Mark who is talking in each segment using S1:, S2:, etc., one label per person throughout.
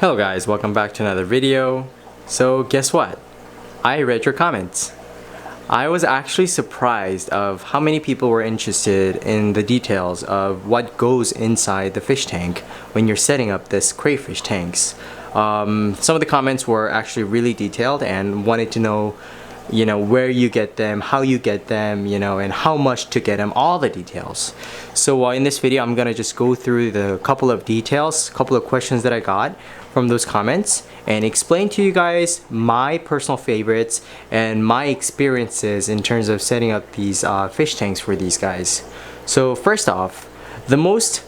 S1: Hello guys, welcome back to another video. So guess what? I read your comments. I was actually surprised of how many people were interested in the details of what goes inside the fish tank when you're setting up this crayfish tanks. Some of the comments were actually really detailed and wanted to know, where you get them, how you get them, and how much to get them, all the details. So in this video, I'm gonna just go through the couple of details, couple of questions that I got from those comments and explain to you guys my personal favorites and my experiences in terms of setting up these fish tanks for these guys. So first off, the most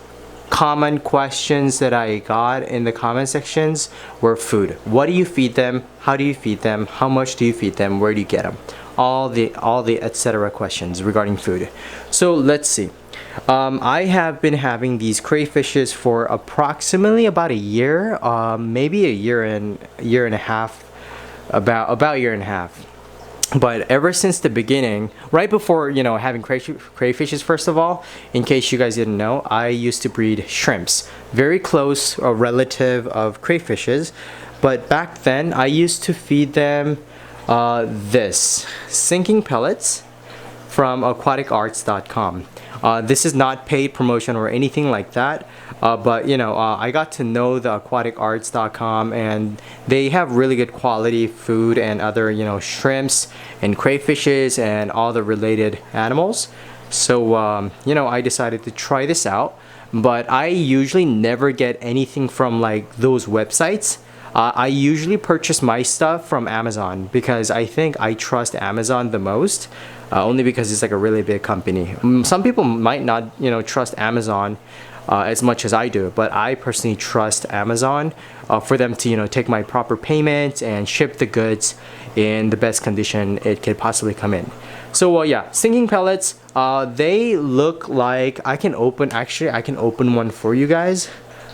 S1: common questions that I got in the comment sections were food. What do you feed them? How do you feed them? How much do you feed them? Where do you get them? All the etc. questions regarding food. So let's see. I have been having these crayfishes for approximately about a year, maybe a year and a half, about a year and a half. But ever since the beginning, right before having crayfishes, first of all, in case you guys didn't know, I used to breed shrimps, very close a relative of crayfishes. But back then, I used to feed them this sinking pellets from aquaticarts.com. This is not paid promotion or anything like that, but I got to know the aquaticarts.com and they have really good quality food and other shrimps and crayfishes and all the related animals. So I decided to try this out, but I usually never get anything from like those websites. I usually purchase my stuff from Amazon because I think I trust Amazon the most, only because it's like a really big company. Some people might not, trust Amazon as much as I do, but I personally trust Amazon for them to, take my proper payment and ship the goods in the best condition it could possibly come in. So yeah, sinking pellets, they look like I can open one for you guys.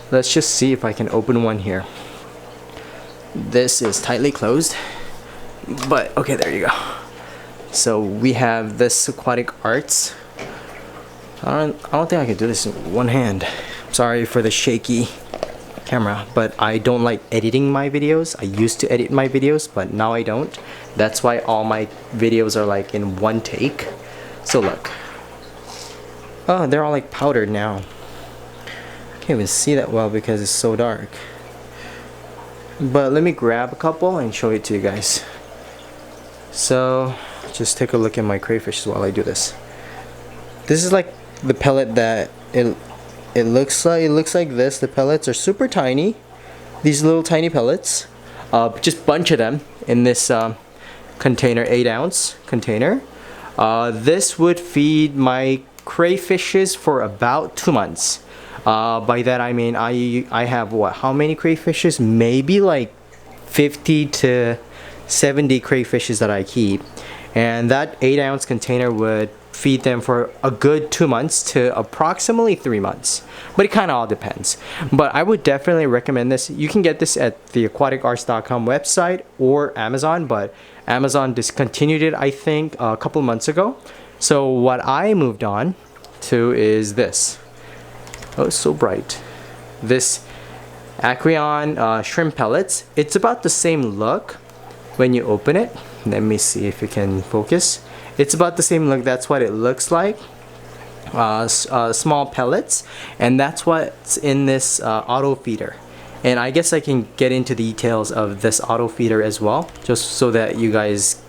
S1: Let's just see if I can open one here. This is tightly closed, but okay, there you go. So we have this Aquatic Arts. I don't think I can do this in one hand. Sorry for the shaky camera, but I don't like editing my videos. I used to edit my videos, but now I don't. That's why all my videos are like in one take. So look. Oh, they're all like powdered now. Can't even see that well because it's so dark. But let me grab a couple and show it to you guys. So just take a look at my crayfish while I do this. This is like the pellet that it looks like. It looks like this. The pellets are super tiny. These little tiny pellets. Just bunch of them in this container, 8-ounce container. This would feed my crayfishes for about 2 months. By that I mean I have how many crayfishes? Maybe like 50 to 70 crayfishes that I keep, and that 8-ounce container would feed them for a good 2 months to approximately 3 months, but it kind of all depends. But I would definitely recommend this. You can get this at the aquaticarts.com website or Amazon, but Amazon discontinued it I think a couple months ago. So what I moved on to is this. Oh, it's so bright. This Acreon shrimp pellets. It's about the same look when you open it. Let me see if you can focus. It's about the same look. That's what it looks like. Small pellets, and that's what's in this auto feeder. And I guess I can get into the details of this auto feeder as well, just so that you guys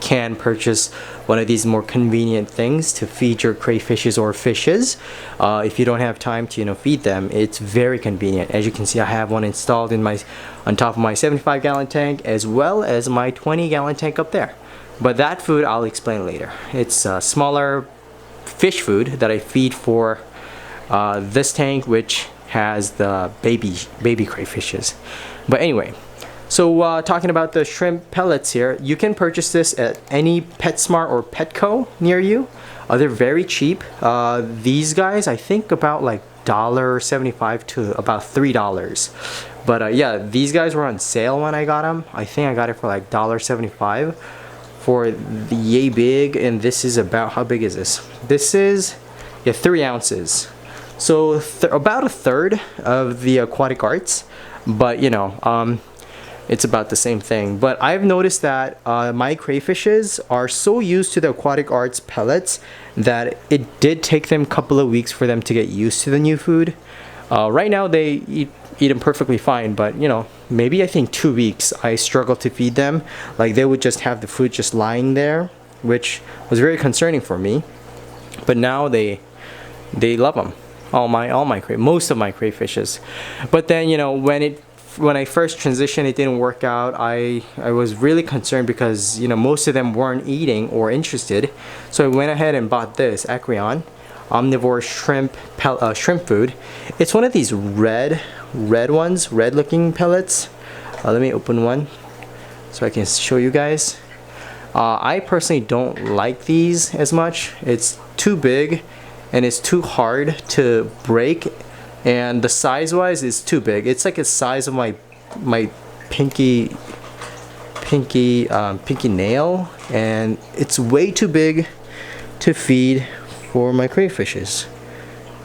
S1: can purchase one of these more convenient things to feed your crayfishes or fishes. If you don't have time to feed them, it's very convenient. As you can see, I have one installed on top of my 75-gallon tank, as well as my 20-gallon tank up there. But that food I'll explain later. It's smaller fish food that I feed for this tank, which has the baby crayfishes. But anyway, so talking about the shrimp pellets here, you can purchase this at any PetSmart or Petco near you. They're very cheap. These guys, I think about like $1.75 to about $3. But yeah, these guys were on sale when I got them. I think I got it for like $1.75 for the yay big. And this is about, how big is this? This is 3 ounces. So about a third of the Aquatic Arts. but you know, it's about the same thing. But I've noticed that my crayfishes are so used to the aquatic arts pellets that it did take them a couple of weeks for them to get used to the new food. Right now they eat them perfectly fine, but you know, maybe I think 2 weeks I struggled to feed them. Like they would just have the food just lying there, which was very concerning for me. But now they love them. Most of my crayfishes. But then, you know, when I first transitioned, it didn't work out. I was really concerned because, you know, most of them weren't eating or interested. So I went ahead and bought this Acrayon omnivore shrimp food. It's one of these red looking pellets. Let me open one so I can show you guys. I personally don't like these as much. It's too big and it's too hard to break, and the size wise is too big. It's like the size of my pinky nail, and it's way too big to feed for my crayfishes.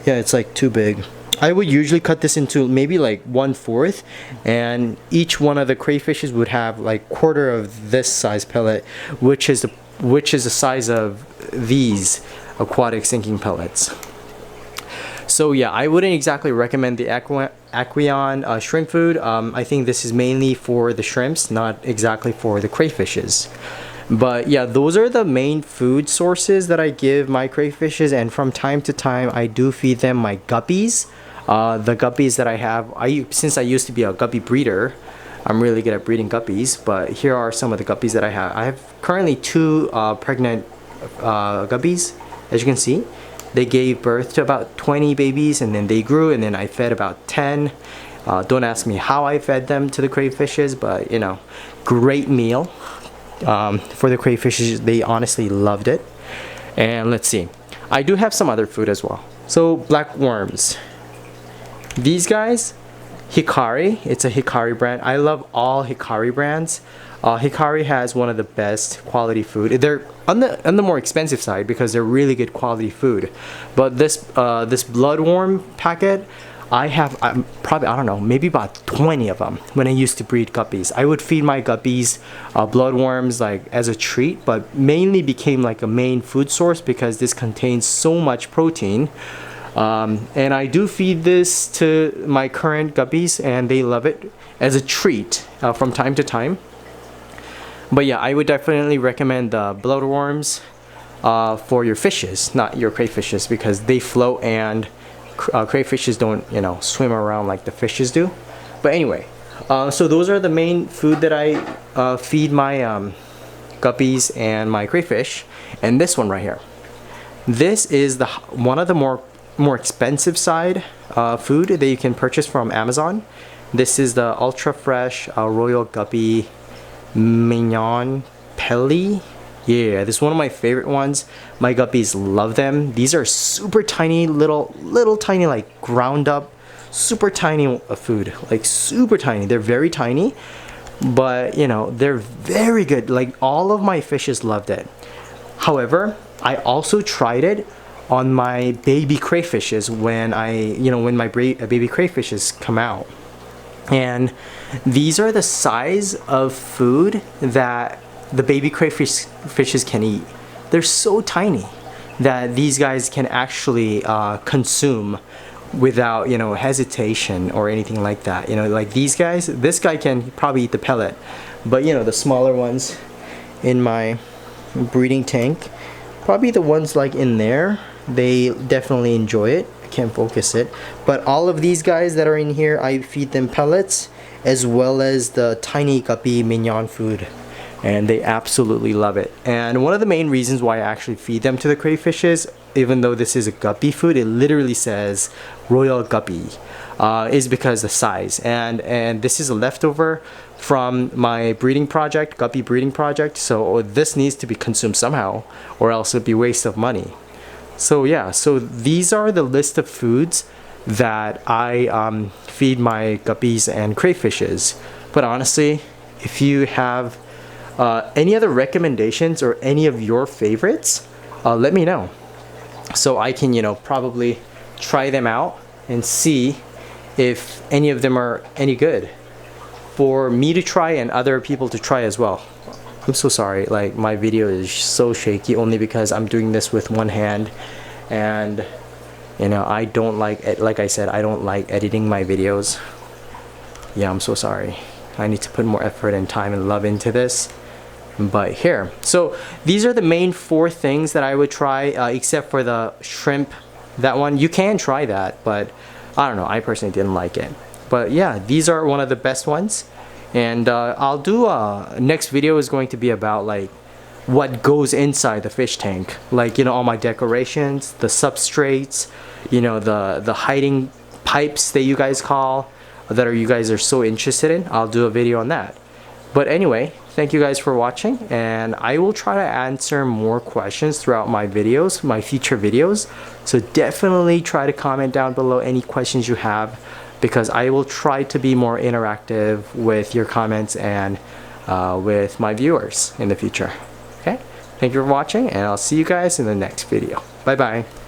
S1: Yeah, it's like too big. I would usually cut this into maybe like 1/4, and each one of the crayfishes would have like 1/4 of this size pellet, which is the size of these aquatic sinking pellets. So yeah, I wouldn't exactly recommend the Acrayon shrimp food. I think this is mainly for the shrimps, not exactly for the crayfishes. But yeah, those are the main food sources that I give my crayfishes, and from time to time I do feed them my guppies. The guppies that I have, since I used to be a guppy breeder, I'm really good at breeding guppies. But here are some of the guppies that I have. I have currently 2 pregnant guppies. As you can see, they gave birth to about 20 babies, and then they grew, and then I fed about 10. Don't ask me how I fed them to the crayfishes, but you know, great meal. For the crayfishes, they honestly loved it. And let's see, I do have some other food as well. So black worms, these guys, Hikari, it's a Hikari brand. I love all Hikari brands. Hikari has one of the best quality food. They're on the more expensive side because they're really good quality food. But this bloodworm packet, I have probably, I don't know, maybe about 20 of them when I used to breed guppies. I would feed my guppies bloodworms like as a treat, but mainly became like a main food source because this contains so much protein. And I do feed this to my current guppies, and they love it as a treat from time to time. But yeah, I would definitely recommend the bloodworms for your fishes, not your crayfishes, because they float, and crayfishes don't, you know, swim around like the fishes do. But anyway, so those are the main food that I feed my guppies and my crayfish. And this one right here, this is one of the more expensive side food that you can purchase from Amazon. This is the ultra fresh royal guppy mignon pelli. Yeah, this is one of my favorite ones. My guppies love them. These are super tiny, little tiny, like ground up, super tiny food, like super tiny. They're very tiny, but you know, they're very good. Like all of my fishes loved it. However, I also tried it on my baby crayfishes when my baby crayfishes come out. And these are the size of food that the baby crayfishes can eat. They're so tiny that these guys can actually consume without, you know, hesitation or anything like that. You know, like these guys, this guy can probably eat the pellet, but you know, the smaller ones in my breeding tank, probably the ones like in there, they definitely enjoy it. I can't focus it, but all of these guys that are in here, I feed them pellets as well as the tiny guppy mignon food, and they absolutely love it. And one of the main reasons why I actually feed them to the crayfishes, even though this is a guppy food, it literally says royal guppy, is because the size. And this is a leftover from my breeding project, guppy breeding project, so this needs to be consumed somehow, or else it'd be a waste of money. So yeah, so these are the list of foods that I feed my guppies and crayfishes. But honestly, if you have any other recommendations or any of your favorites, let me know, so I can, you know, probably try them out and see if any of them are any good for me to try and other people to try as well. I'm so sorry, like my video is so shaky only because I'm doing this with one hand, and you know, I don't like I said, I don't like editing my videos. Yeah, I'm so sorry. I need to put more effort and time and love into this. But here, so these are the main 4 things that I would try, except for the shrimp. That one, you can try that, but I don't know, I personally didn't like it. But yeah, these are one of the best ones. And I'll do next video is going to be about like what goes inside the fish tank, like, you know, all my decorations, the substrates, you know, the hiding pipes that you guys call, that you guys are so interested in. I'll do a video on that. But anyway, thank you guys for watching, and I will try to answer more questions throughout my videos, my future videos. So definitely try to comment down below any questions you have, because I will try to be more interactive with your comments and with my viewers in the future. Okay, thank you for watching, and I'll see you guys in the next video. Bye bye.